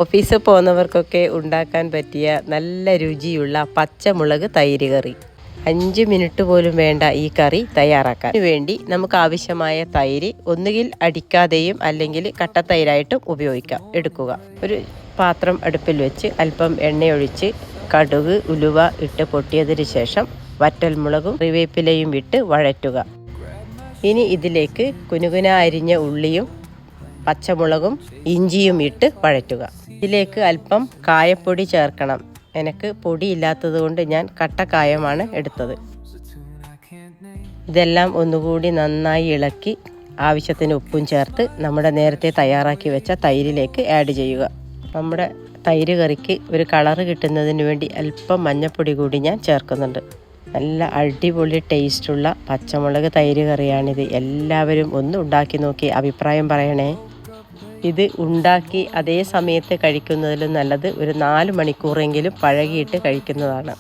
ഓഫീസിൽ പോകുന്നവർക്കൊക്കെ ഉണ്ടാക്കാൻ പറ്റിയ നല്ല രുചിയുള്ള പച്ചമുളക് തൈര് കറി. 5 മിനിറ്റ് പോലും വേണ്ട ഈ കറി തയ്യാറാക്കാൻ. വേണ്ടി നമുക്ക് ആവശ്യമായ തൈര് ഒന്നുകിൽ അടിക്കാതെയും അല്ലെങ്കിൽ കട്ടത്തൈരായിട്ടും ഉപയോഗിക്കാം. എടുക്കുക. ഒരു പാത്രം അടുപ്പിൽ വെച്ച് അല്പം എണ്ണയൊഴിച്ച് കടുക് ഉലുവ ഇട്ട് പൊട്ടിയതിന് ശേഷം വറ്റൽമുളകും കറിവേപ്പിലയും ഇട്ട് വഴറ്റുക. ഇനി ഇതിലേക്ക് കുനുകുന അരിഞ്ഞ ഉള്ളിയും പച്ചമുളകും ഇഞ്ചിയും ഇട്ട് വഴറ്റുക. ഇതിലേക്ക് അല്പം കായപ്പൊടി ചേർക്കണം. എനിക്ക് പൊടിയില്ലാത്തത് കൊണ്ട് ഞാൻ കട്ടക്കായമാണ് എടുത്തത്. ഇതെല്ലാം ഒന്നുകൂടി നന്നായി ഇളക്കി ആവശ്യത്തിന് ഉപ്പും ചേർത്ത് നമ്മുടെ നേരത്തെ തയ്യാറാക്കി വെച്ച തൈരിലേക്ക് ആഡ് ചെയ്യുക. നമ്മുടെ തൈര് കറിക്ക് ഒരു കളറ് കിട്ടുന്നതിന് വേണ്ടി അല്പം മഞ്ഞൾപ്പൊടി കൂടി ഞാൻ ചേർക്കുന്നുണ്ട്. നല്ല അടിപൊളി ടേസ്റ്റുള്ള പച്ചമുളക് തൈര് കറിയാണിത്. എല്ലാവരും ഒന്ന് ഉണ്ടാക്കി നോക്കി അഭിപ്രായം പറയണേ. ഇത് ഉണ്ടാക്കി അതേ സമയത്ത് കഴിക്കുന്നതിലും നല്ലത് ഒരു 4 മണിക്കൂറെങ്കിലും പഴകിയിട്ട് കഴിക്കുന്നതാണ്.